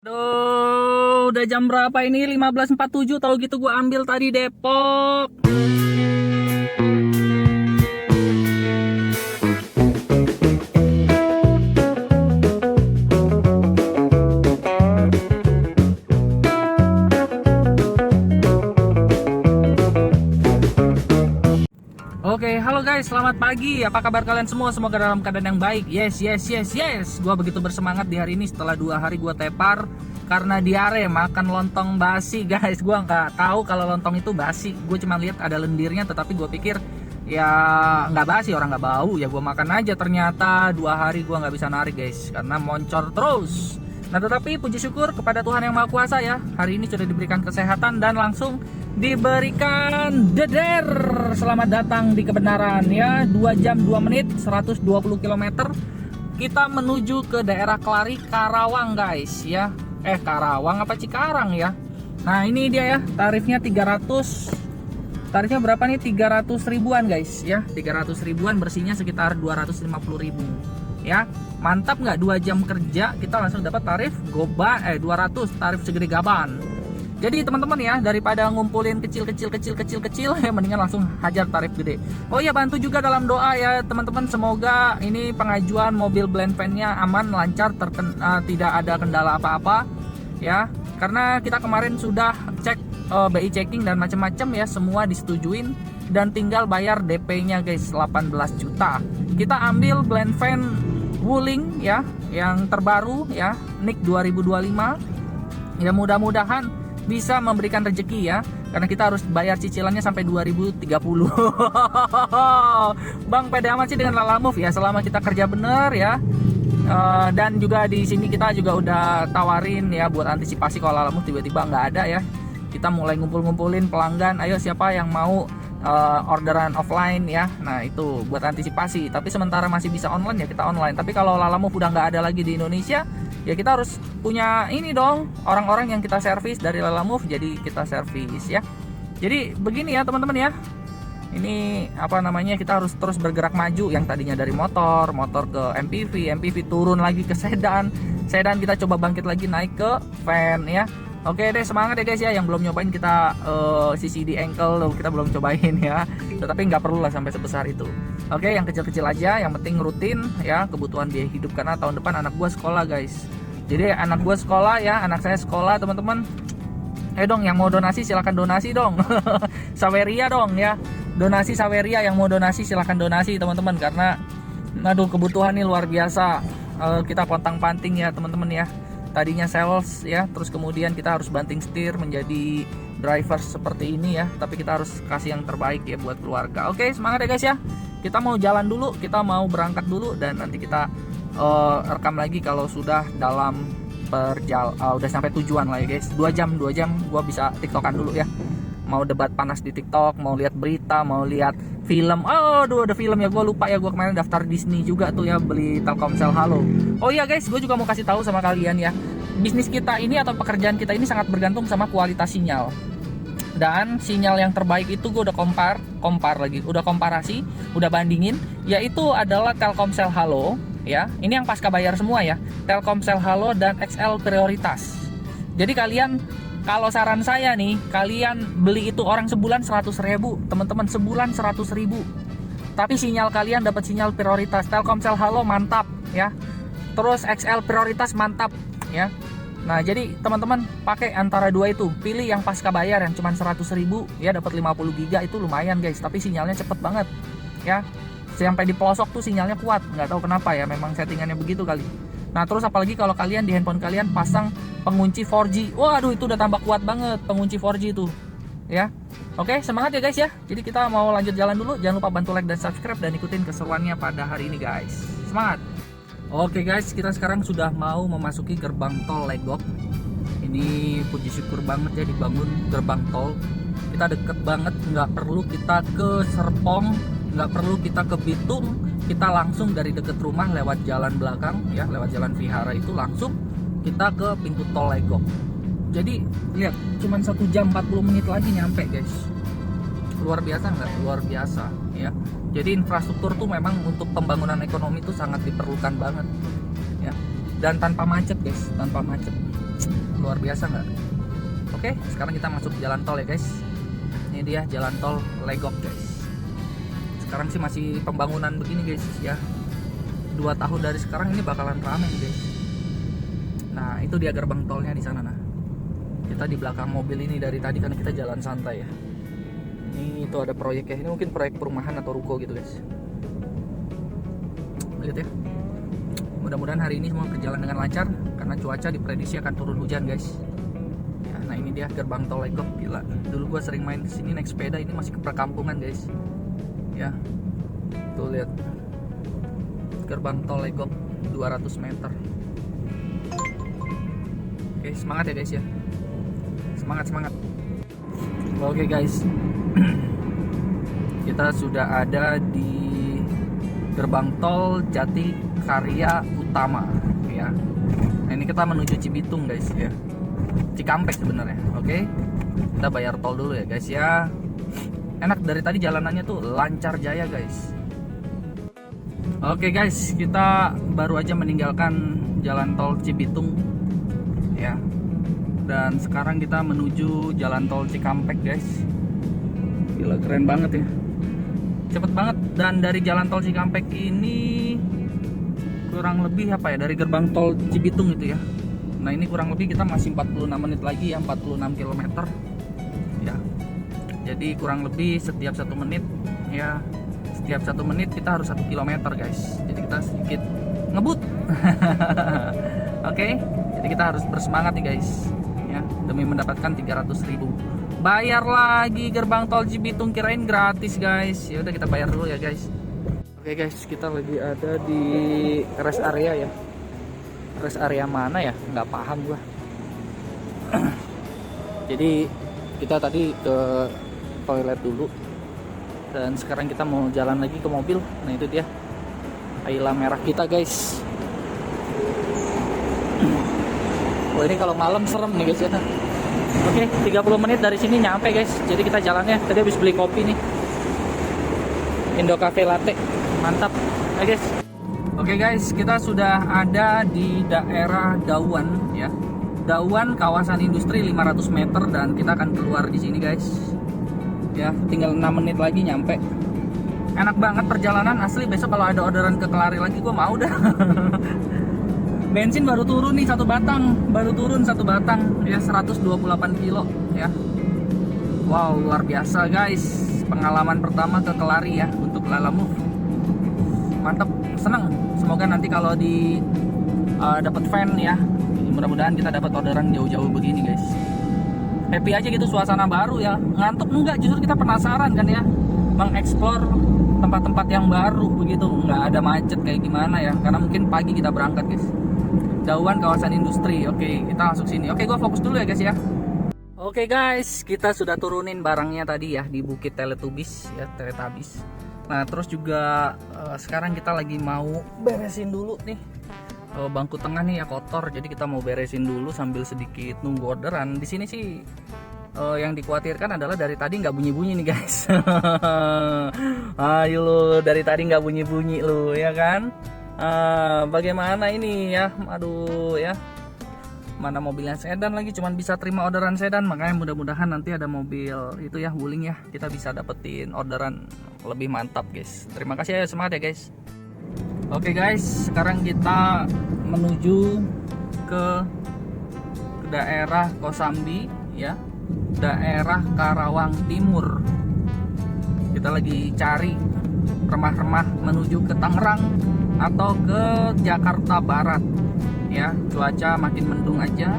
Aduh, udah jam berapa ini? 15.47. Tahu gitu gua ambil tadi Depok. Oke, halo guys, selamat pagi. Apa kabar kalian semua? Semoga dalam keadaan yang baik. Yes. Gua begitu bersemangat di hari ini setelah 2 hari gua tepar karena diare makan lontong basi, guys. Gua nggak tahu kalau lontong itu basi. Gue cuma lihat ada lendirnya, tetapi gue pikir ya nggak basi, orang nggak bau. Ya gue makan aja. Ternyata 2 hari gua nggak bisa narik, guys, karena moncor terus. Nah, tetapi puji syukur kepada Tuhan Yang Maha Kuasa ya. Hari ini sudah diberikan kesehatan dan langsung diberikan deder. Selamat datang di kebenaran ya. 2 jam 2 menit 120 km kita menuju ke daerah Kelari, Karawang, guys ya. Karawang apa Cikarang ya. Nah, ini dia ya, tarifnya 300. Tarifnya berapa nih? 300 ribuan, guys ya. 300 ribuan, bersihnya sekitar 250 ribu ya. Mantap nggak? 2 jam kerja kita langsung dapat tarif 200, tarif segede gaban. Jadi teman-teman ya, daripada ngumpulin kecil ya, mendingan langsung hajar tarif gede. Oh iya, bantu juga dalam doa ya teman-teman, semoga ini pengajuan mobil blend van-nya aman, lancar, tidak ada kendala apa-apa ya. Karena kita kemarin sudah cek BI checking dan macam-macam ya, semua disetujuin dan tinggal bayar DP-nya, guys, 18 juta. Kita ambil blend van Wuling ya, yang terbaru ya, NIK 2025. Ya, mudah-mudahan bisa memberikan rezeki ya, karena kita harus bayar cicilannya sampai 2030. Bang, pede amat sih dengan Lalamove ya, selama kita kerja bener ya. Dan juga di sini kita juga udah tawarin ya, buat antisipasi kalau Lalamove tiba-tiba nggak ada ya, kita mulai ngumpulin pelanggan. Ayo, siapa yang mau orderan offline ya. Nah, itu buat antisipasi. Tapi sementara masih bisa online ya, kita online. Tapi kalau Lalamove udah nggak ada lagi di Indonesia ya, kita harus punya ini dong, orang-orang yang kita servis dari Lalamove, jadi kita servis ya. Jadi begini ya teman-teman ya, ini apa namanya, kita harus terus bergerak maju. Yang tadinya dari motor ke MPV turun lagi ke sedan kita coba bangkit lagi naik ke van ya. Oke deh, semangat ya guys ya. Yang belum nyobain kita CCD ankle kita belum cobain ya, tetapi nggak perlu lah sampai sebesar itu. Oke, yang kecil-kecil aja, yang penting rutin ya, kebutuhan biaya hidup, karena tahun depan anak gua sekolah, guys. Jadi anak gua sekolah ya, anak saya sekolah teman-teman. Dong, yang mau donasi silakan donasi dong. Saweria dong ya, donasi Saweria, yang mau donasi silakan donasi teman-teman, karena aduh kebutuhan ini luar biasa. Kita pontang-panting ya teman-teman ya. Tadinya sales ya, terus kemudian kita harus banting setir menjadi driver seperti ini ya, tapi kita harus kasih yang terbaik ya buat keluarga. Oke, semangat ya guys ya. Kita mau jalan dulu, kita mau berangkat dulu, dan nanti kita rekam lagi kalau sudah dalam udah sampai tujuan lah ya guys. 2 jam gua bisa tiktokan dulu ya. Mau debat panas di TikTok, mau lihat berita, mau lihat film. Aduh, ada film ya, gue lupa ya, gue kemarin daftar Disney juga tuh ya, beli Telkomsel Halo. Oh iya guys, gue juga mau kasih tahu sama kalian ya, bisnis kita ini atau pekerjaan kita ini sangat bergantung sama kualitas sinyal. Dan sinyal yang terbaik itu gue udah udah komparasi, udah bandingin, yaitu adalah Telkomsel Halo ya. Ini yang pasca bayar semua ya, Telkomsel Halo dan XL Prioritas. Jadi kalian, kalau saran saya nih, kalian beli itu orang sebulan 100 ribu teman-teman, sebulan 100 ribu, tapi sinyal kalian dapat sinyal prioritas. Telkomsel Halo mantap ya, terus XL Prioritas mantap ya. Nah, jadi teman-teman pakai antara dua itu, pilih yang pasca bayar yang cuma 100 ribu ya, dapat 50 giga, itu lumayan guys, tapi sinyalnya cepet banget ya. Sampai di pelosok tuh sinyalnya kuat, nggak tahu kenapa ya, memang settingannya begitu kali. Nah, terus apalagi kalau kalian di handphone kalian pasang pengunci 4G. Waduh, itu udah tambah kuat banget pengunci 4G itu ya. Oke, semangat ya guys ya. Jadi kita mau lanjut jalan dulu. Jangan lupa bantu like dan subscribe dan ikutin keseruannya pada hari ini guys. Semangat. Oke guys, kita sekarang sudah mau memasuki gerbang tol Legok. Ini puji syukur banget ya, dibangun gerbang tol. Kita deket banget, nggak perlu kita ke Serpong, nggak perlu kita ke Bitung, kita langsung dari deket rumah lewat jalan belakang ya, lewat jalan Vihara itu langsung kita ke pintu tol Legok. Jadi lihat, cuma 1 jam 40 menit lagi nyampe guys. Luar biasa nggak? Luar biasa ya. Jadi infrastruktur tuh memang untuk pembangunan ekonomi itu sangat diperlukan banget ya. Dan tanpa macet guys, tanpa macet. luar biasa nggak? Oke, sekarang kita masuk jalan tol ya guys. Ini dia jalan tol Legok guys. Sekarang sih masih pembangunan begini guys ya. 2 tahun dari sekarang ini bakalan rame guys. Nah itu dia gerbang tolnya di sana. Nah kita di belakang mobil ini dari tadi kan kita jalan santai ya. Ini itu ada proyek ya. Ini mungkin proyek perumahan atau ruko gitu guys. Lihat ya. Mudah-mudahan hari ini semua berjalan dengan lancar karena cuaca diprediksi akan turun hujan guys. Ya, nah ini dia gerbang tol Legok. Gila. Dulu gua sering main kesini naik sepeda, ini masih ke perkampungan guys. Ya. Tuh lihat. Gerbang tol Legok 200 meter. Oke, semangat ya guys ya. Semangat. Oke guys. Kita sudah ada di gerbang tol Jati Karya Utama ya. Nah, ini kita menuju Cibitung guys ya. Cikampek sebenarnya. Oke. Kita bayar tol dulu ya guys ya. Enak, dari tadi jalanannya tuh lancar jaya guys. Oke guys, kita baru aja meninggalkan jalan tol Cibitung ya. Dan sekarang kita menuju jalan tol Cikampek guys. Gila, keren banget ya. Cepet banget. Dan dari jalan tol Cikampek ini kurang lebih apa ya, dari gerbang tol Cibitung itu ya. Nah ini kurang lebih kita masih 46 menit lagi ya, 46 km ya. Jadi kurang lebih setiap 1 menit ya, setiap 1 menit kita harus 1 km guys. Jadi kita sedikit ngebut. Oke, jadi kita harus bersemangat nih guys ya, demi mendapatkan 300.000. Bayar lagi gerbang tol Cibitung, kirain gratis guys. Ya udah kita bayar dulu ya guys. Oke guys, kita lagi ada di rest area ya. Rest area mana ya? Nggak paham gua. Jadi kita tadi ke toilet dulu dan sekarang kita mau jalan lagi ke mobil. Nah itu dia Ayla merah kita guys. Wah ini kalau malam serem nih guys ya. Oke, 30 menit dari sini nyampe guys. Jadi kita jalannya, tadi habis beli kopi nih, Indo Cafe Latte, mantap ya guys. Oke guys, kita sudah ada di daerah Dauan ya. Dauan kawasan industri 500 meter dan kita akan keluar di sini guys. Ya, tinggal 6 menit lagi nyampe. Enak banget perjalanan asli. Besok kalau ada orderan ke Kelari lagi gue mau dah. Bensin baru turun nih 1 batang, baru turun 1 batang ya, 128 kilo ya. Wow, luar biasa guys. Pengalaman pertama ke Kelari ya untuk Lalamove. Mantap, senang. Semoga nanti kalau di dapat van ya, mudah-mudahan kita dapat orderan jauh-jauh begini guys. Happy aja gitu, suasana baru ya. Ngantuk enggak, justru kita penasaran kan ya, mengeksplor tempat-tempat yang baru begitu. Nggak ada macet kayak gimana ya, karena mungkin pagi kita berangkat guys. Dauan kawasan industri. Oke, kita masuk sini. Oke, gua fokus dulu ya guys ya. Oke guys, kita sudah turunin barangnya tadi ya di Bukit Teletubbies ya, Teletubbies. Nah terus juga sekarang kita lagi mau beresin dulu nih bangku tengah nih ya, kotor. Jadi kita mau beresin dulu sambil sedikit nunggu orderan. Di sini sih yang dikhawatirkan adalah dari tadi nggak bunyi-bunyi nih guys. Ayo lu, dari tadi nggak bunyi-bunyi lu ya kan? Bagaimana ini ya? Aduh ya, mana mobilnya sedan lagi, cuman bisa terima orderan sedan. Makanya mudah-mudahan nanti ada mobil itu ya, Wuling ya, kita bisa dapetin orderan lebih mantap guys. Terima kasih ya, semangat ya guys. Oke guys, sekarang kita menuju ke daerah Kosambi ya, daerah Karawang Timur. Kita lagi cari remah-remah menuju ke Tangerang atau ke Jakarta Barat ya. Cuaca makin mendung aja,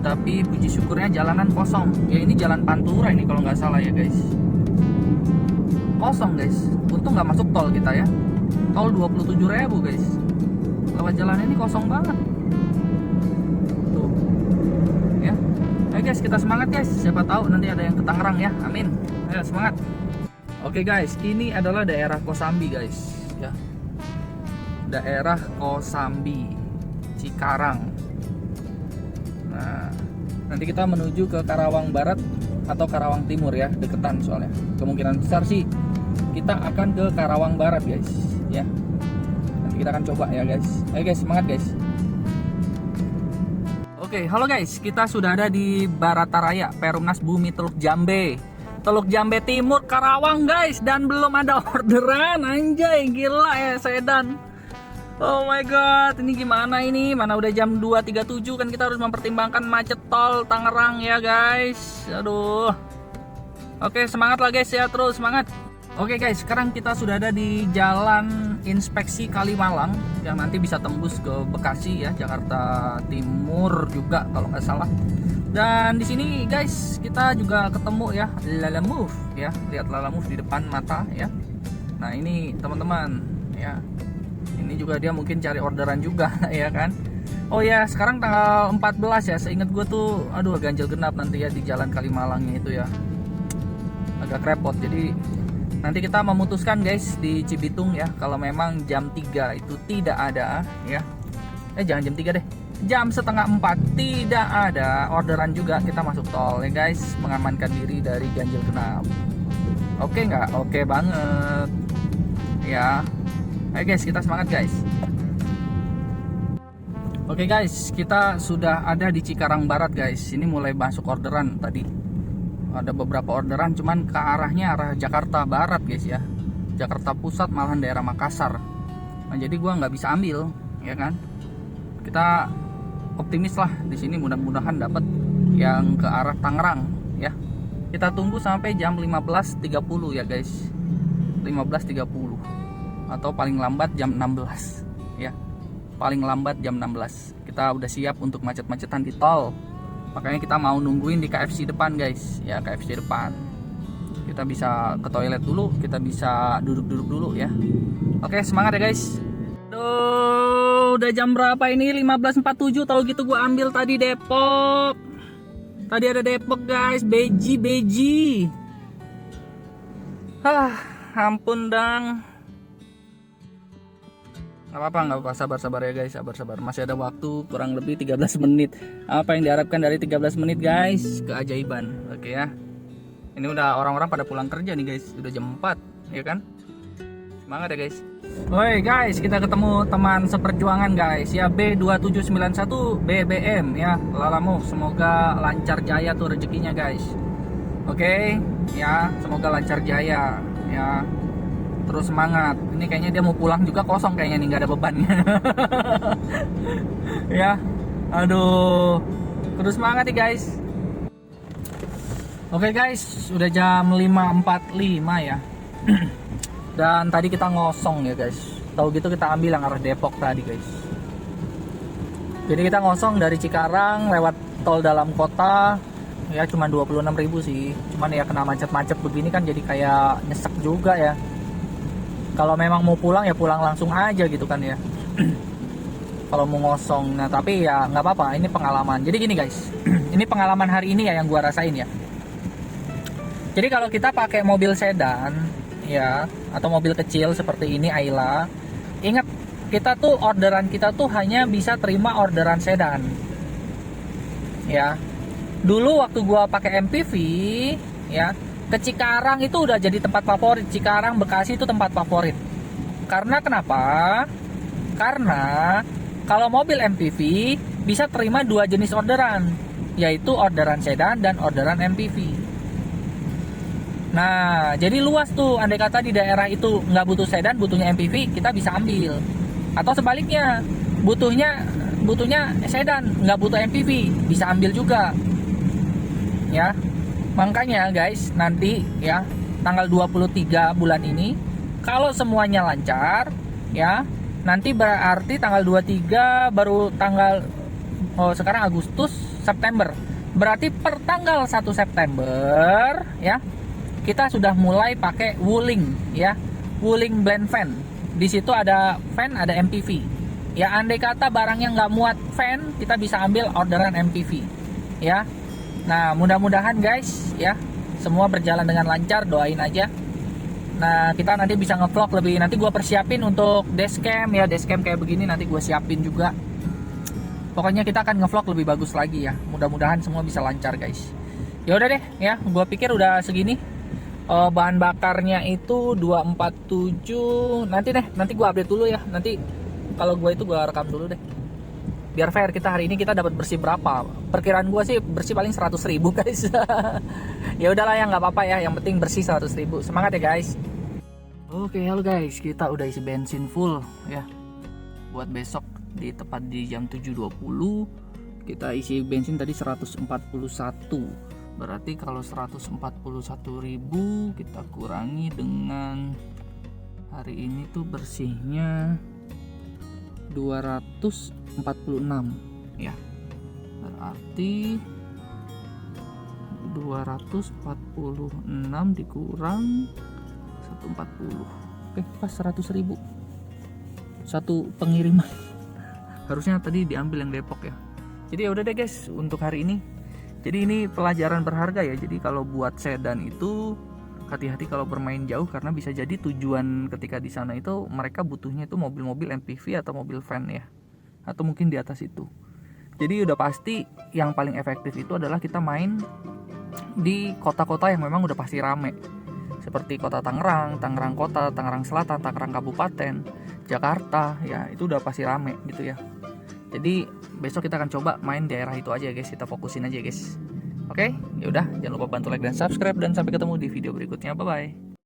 tetapi puji syukurnya jalanan kosong ya. Ini jalan Pantura ini kalau nggak salah ya guys, kosong guys. Untung nggak masuk tol kita ya, tol 27.000 guys. Lewat jalan ini kosong banget tuh ya. Ayo guys, kita semangat guys, siapa tahu nanti ada yang ke Tangerang ya, amin. Ayo semangat. Oke guys, ini adalah daerah Kosambi guys ya, daerah Kosambi Cikarang. Nah nanti kita menuju ke Karawang Barat atau Karawang Timur ya, deketan soalnya. Kemungkinan besar sih kita akan ke Karawang Barat guys ya. Nanti kita akan coba ya guys. Ayo guys, semangat guys. Oke, halo guys, kita sudah ada di Barataraya, Perumnas Bumi Teluk Jambe. Teluk Jambe Timur, Karawang guys. Dan belum ada orderan, anjay, gila ya sedan. Oh my god, ini gimana ini? Mana udah jam 2.37 kan, kita harus mempertimbangkan macet tol Tangerang ya guys. Aduh. Oke, semangat lah guys ya, terus semangat. Oke guys, sekarang kita sudah ada di Jalan Inspeksi Kalimalang yang nanti bisa tembus ke Bekasi ya, Jakarta Timur juga kalau nggak salah. Dan di sini guys, kita juga ketemu ya Lalamove ya, lihat Lalamove di depan mata ya. Nah ini teman-teman ya, ini juga dia mungkin cari orderan juga ya kan. Oh ya, sekarang tanggal 14 ya, seingat gue tuh, aduh ganjil genap nanti ya di Jalan Kalimalangnya itu ya, agak repot. Jadi nanti kita memutuskan guys di Cibitung ya, kalau memang jam 3 itu tidak ada ya. Jangan jam 3 deh, jam setengah 4 tidak ada orderan juga, kita masuk tol ya guys, mengamankan diri dari ganjil genap. Oke nggak? Oke banget ya. Ayo guys, kita semangat guys. Oke guys, kita sudah ada di Cikarang Barat guys. Ini mulai masuk orderan tadi. Ada beberapa orderan, cuman ke arahnya arah Jakarta Barat guys ya, Jakarta Pusat malahan daerah Makassar. Nah jadi gua nggak bisa ambil ya kan. Kita optimis lah di sini, mudah-mudahan dapat yang ke arah Tangerang ya. Kita tunggu sampai jam 15.30 ya guys, 15.30 atau paling lambat jam 16 ya, paling lambat jam 16. Kita udah siap untuk macet-macetan di tol. Makanya kita mau nungguin di KFC depan guys ya, KFC depan. Kita bisa ke toilet dulu, kita bisa duduk-duduk dulu ya. Oke, semangat ya guys. Duh, udah jam berapa ini? 15.47. Tahu gitu gua ambil tadi Depok. Tadi ada Depok guys, beji. Ampun dang. Gak apa-apa, sabar ya guys, sabar. Masih ada waktu kurang lebih 13 menit. Apa yang diharapkan dari 13 menit guys? Keajaiban. Oke ya. Ini udah orang-orang pada pulang kerja nih guys, udah jam 4 ya kan. Semangat ya guys. Woi guys, kita ketemu teman seperjuangan guys ya, B2791 BBM ya, Lalamove. Semoga lancar jaya tuh rezekinya guys. Oke ya, semoga lancar jaya ya. Terus semangat. Ini kayaknya dia mau pulang juga kosong kayaknya nih, nggak ada bebannya. Ya, aduh. Terus semangat nih guys. Oke guys, udah jam 5.45 ya. Dan tadi kita ngosong ya guys. Tahu gitu kita ambil yang arah Depok tadi guys. Jadi kita ngosong dari Cikarang lewat tol dalam kota. Ya cuma 26.000 sih. Cuman ya kena macet-macet begini kan jadi kayak nyesek juga ya. Kalau memang mau pulang ya pulang langsung aja gitu kan ya. Kalau mau ngosong, nah tapi ya nggak apa-apa, ini pengalaman. Jadi gini guys, ini pengalaman hari ini ya yang gua rasain ya. Jadi kalau kita pakai mobil sedan ya, atau mobil kecil seperti ini Ayla, ingat kita tuh orderan kita tuh hanya bisa terima orderan sedan. Ya, dulu waktu gua pakai MPV ya, ke Cikarang itu udah jadi tempat favorit. Cikarang, Bekasi itu tempat favorit. Karena kenapa? Karena kalau mobil MPV bisa terima dua jenis orderan, yaitu orderan sedan dan orderan MPV. Nah, jadi luas tuh. Andai kata di daerah itu nggak butuh sedan, butuhnya MPV, kita bisa ambil. Atau sebaliknya, butuhnya sedan, nggak butuh MPV, bisa ambil juga. Ya. Makanya guys, nanti ya tanggal 23 bulan ini kalau semuanya lancar ya, nanti berarti tanggal 23 baru tanggal sekarang Agustus, September. Berarti per tanggal 1 September ya, kita sudah mulai pakai Wuling ya, Wuling blend fan. Di situ ada fan, ada MPV. Ya andai kata barangnya nggak muat fan, kita bisa ambil orderan MPV ya. Nah mudah-mudahan guys ya, semua berjalan dengan lancar, doain aja. Nah kita nanti bisa ngevlog lebih, nanti gue persiapin untuk dashcam ya, dashcam kayak begini nanti gue siapin juga. Pokoknya kita akan ngevlog lebih bagus lagi ya, mudah-mudahan semua bisa lancar guys. Ya udah deh ya, gue pikir udah segini. Bahan bakarnya itu 247. Nanti gue update dulu ya, nanti kalau gue itu gue rekam dulu deh biar fair, kita hari ini kita dapat bersih berapa. Perkiraan gua sih bersih paling 100.000 guys. Ya udahlah ya, nggak apa-apa ya, yang penting bersih 100.000. Semangat ya guys. Oke, halo guys, kita udah isi bensin full ya buat besok, di tepat di jam 7.20 kita isi bensin tadi 141. Berarti kalau 141.000 kita kurangi dengan hari ini tuh bersihnya 246 ya. Berarti 246 dikurang 140. Oke, pas 100.000 satu pengiriman. Harusnya tadi diambil yang Depok ya. Jadi ya udah deh guys untuk hari ini. Jadi ini pelajaran berharga ya. Jadi kalau buat sedan itu hati-hati kalau bermain jauh, karena bisa jadi tujuan ketika di sana itu mereka butuhnya itu mobil-mobil MPV atau mobil van ya. Atau mungkin di atas itu. Jadi udah pasti yang paling efektif itu adalah kita main di kota-kota yang memang udah pasti rame. Seperti kota Tangerang, Tangerang Kota, Tangerang Selatan, Tangerang Kabupaten, Jakarta, ya itu udah pasti rame gitu ya. Jadi besok kita akan coba main daerah itu aja guys, kita fokusin aja guys. Oke, ya udah, jangan lupa bantu like dan subscribe, dan sampai ketemu di video berikutnya. Bye bye.